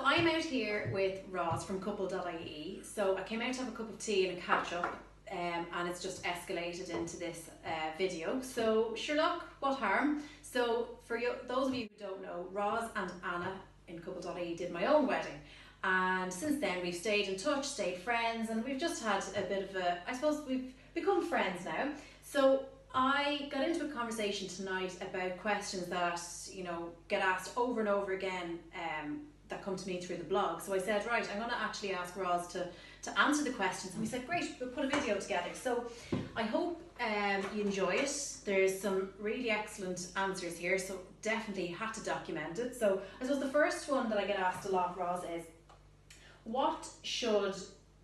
I'm out here with Roz from couple.ie. So I came out to have a cup of tea and a catch up, and it's just escalated into this video. So sure luck, what harm? So for you, those of you who don't know, Roz and Anna in couple.ie did my own wedding. And since then we've stayed in touch, stayed friends, and we've just had a bit of I suppose we've become friends now. So I got into a conversation tonight about questions that, get asked over and over again, that come to me through the blog. So I said, right, I'm going to actually ask Roz to answer the questions. And we said, great, we'll put a video together. So I hope you enjoy it. There's some really excellent answers here, so definitely had to document it. So I suppose the first one that I get asked a lot, Roz, is what should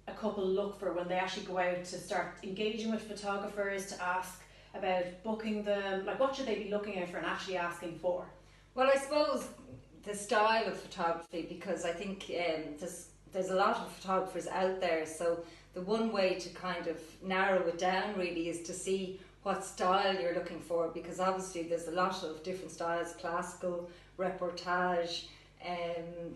a couple look for when they actually go out to start engaging with photographers, to ask about booking them? Like, what should they be looking out for and actually asking for? Well, I suppose the style of photography, because I think there's a lot of photographers out there, so the one way to kind of narrow it down really is to see what style you're looking for, because obviously there's a lot of different styles: classical, reportage,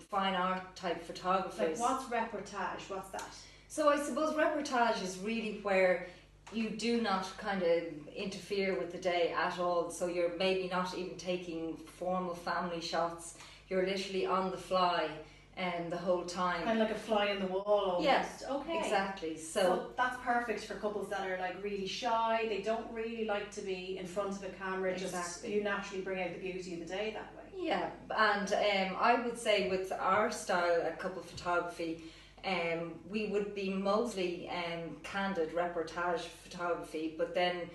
fine art type photographers. Like, what's reportage? What's that? So I suppose reportage is really where you do not kind of interfere with the day at all. So you're maybe not even taking formal family shots. You're literally on the fly the whole time. Kind of like a fly in the wall almost. Yes, okay. Exactly. So that's perfect for couples that are like really shy. They don't really like to be in front of a camera. Exactly. Just you naturally bring out the beauty of the day that way. Yeah, and I would say with our style at couple photography, we would be mostly candid reportage photography, but then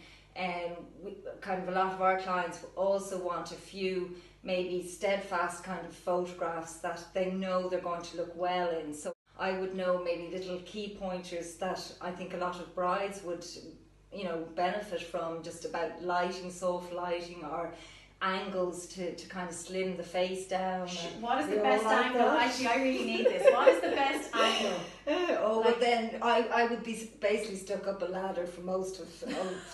kind of a lot of our clients also want a few maybe steadfast kind of photographs that they know they're going to look well in. So I would know maybe little key pointers that I think a lot of brides would benefit from, just about lighting, soft lighting, or angles to kind of slim the face down. What is the best angle? Actually, I really need this. What is the best angle? Well then I would be basically stuck up a ladder for most of the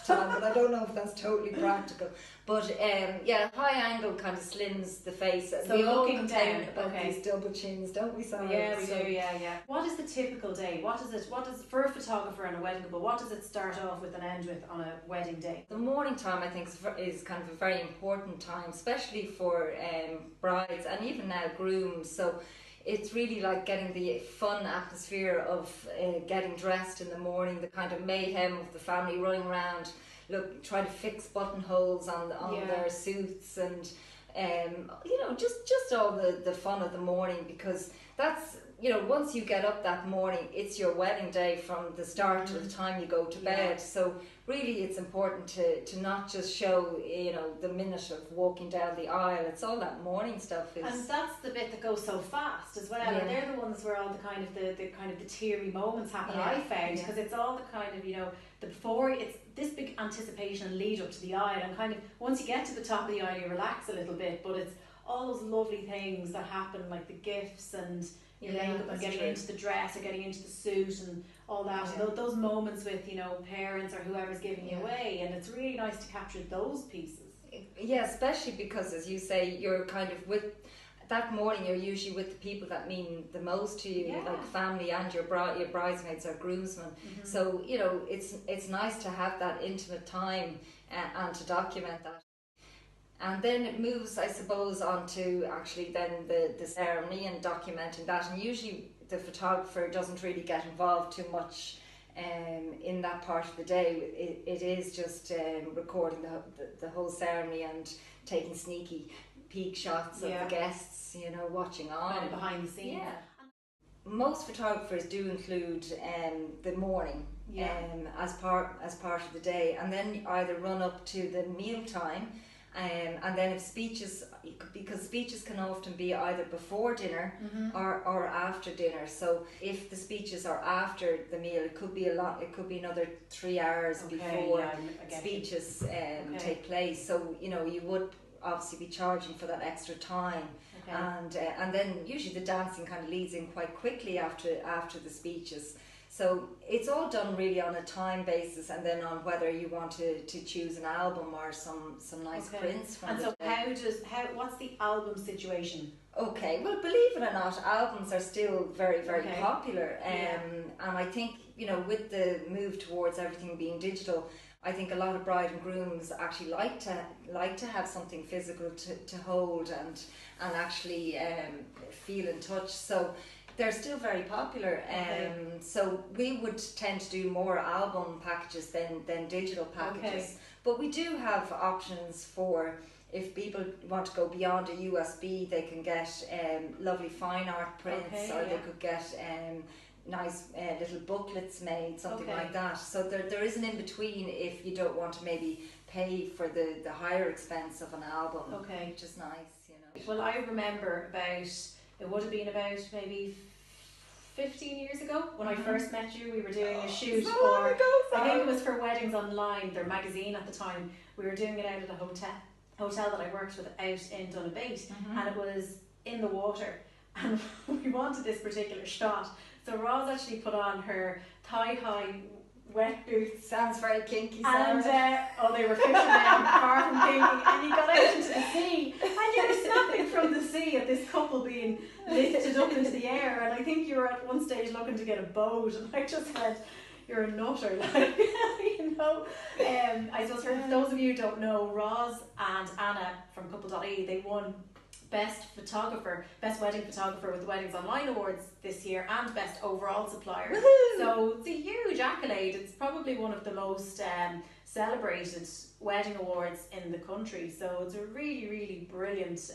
time, but I don't know if that's totally practical. But high angle kind of slims the face. So we all looking complain down, about these double chins, don't we, Sarah? Yeah, we do. Yeah. What is the typical day? What does for a photographer and a wedding couple? What does it start off with and end with on a wedding day? The morning time, I think, is kind of a very important time, especially for brides and even now grooms. So it's really like getting the fun atmosphere of getting dressed in the morning, the kind of mayhem of the family running around, trying to fix buttonholes on their suits, and just all the fun of the morning, because that's, once you get up that morning, it's your wedding day from the start to the time you go to bed. So really it's important to not just show the minute of walking down the aisle. It's all that morning stuff and that's the bit that goes so fast as well. And they're the ones where all the kind of the teary moments happen. I found, because it's all the kind of the before, it's this big anticipation and lead up to the aisle, and kind of once you get to the top of the aisle you relax a little bit, but it's all those lovely things that happen, like the gifts and your makeup and getting into the dress or getting into the suit and all that. And those moments with parents or whoever's giving you away, and it's really nice to capture those pieces. Yeah, especially because, as you say, you're kind of with that morning, you're usually with the people that mean the most to you, like family and your bridesmaids or groomsmen. So it's nice to have that intimate time and to document that. And then it moves, I suppose, on to actually then the ceremony and documenting that. And usually the photographer doesn't really get involved too much in that part of the day. It is just recording the whole ceremony and taking sneaky peek shots of the guests, watching on. Kind of behind the scenes. Yeah. Most photographers do include the morning as part of the day, and then either run up to the meal time. And then if speeches, because speeches can often be either before dinner or after dinner. So if the speeches are after the meal, it could be another 3 hours before speeches take place. So you would obviously be charging for that extra time. And then usually the dancing kind of leads in quite quickly after the speeches. So it's all done really on a time basis, and then on whether you want to choose an album or some nice prints from And so what's the album situation? Okay, well, believe it or not, albums are still very, very popular. And I think, you know, with the move towards everything being digital, I think a lot of bride and grooms actually like to have something physical to hold and actually feel in touch. So they're still very popular. So we would tend to do more album packages than digital packages. But we do have options for, if people want to go beyond a USB, they can get lovely fine art prints, or they could get nice little booklets made, something like that. So there is an in-between if you don't want to maybe pay for the higher expense of an album, which is nice, you know. Well, I remember it would have been about maybe 15 years ago when I first met you. We were doing a shoot for, I think it was for Weddings Online, their magazine at the time. We were doing it out at a hotel that I worked with out in Donabate, and it was in the water, and we wanted this particular shot. So Roz actually put on her thigh-high wet boots. Sounds very kinky, Sarah. And they were fishermen, far from kinky, and you got out into the sea, and you were snapping from the sea at this couple being lifted up into the air, and I think you were at one stage looking to get a boat, and I just said, you're a nutter, like, you know. I suppose for those of you who don't know, Roz and Anna from Couple.ie, they won Best Wedding Photographer with the Weddings Online Awards this year, and Best Overall Supplier. Woohoo! So it's a huge accolade. It's probably one of the most celebrated wedding awards in the country. So it's a really, really brilliant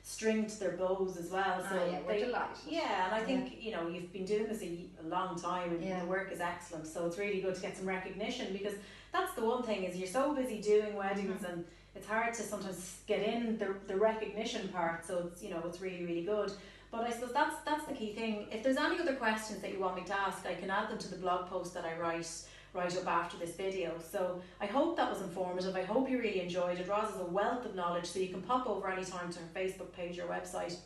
string to their bows as well. So we're delighted. Yeah, and I think you know, you've been doing this a long time, and the work is excellent. So it's really good to get some recognition, because that's the one thing, is you're so busy doing weddings and it's hard to sometimes get in the recognition part. So it's, you know, it's really, really good. But I suppose that's the key thing. If there's any other questions that you want me to ask, I can add them to the blog post that I write up after this video. So I hope that was informative. I hope you really enjoyed it. Roz has a wealth of knowledge, so you can pop over anytime to her Facebook page or website.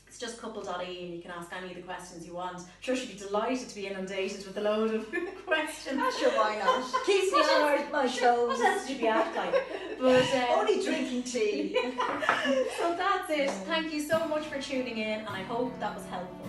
It's just Couple.ie, and you can ask any of the questions you want. I'm sure she'd be delighted to be inundated with a load of questions. Sure, why not? Keeps me on my toes. What else did you be act like? But only drinking tea. So that's it. Thank you so much for tuning in, and I hope that was helpful.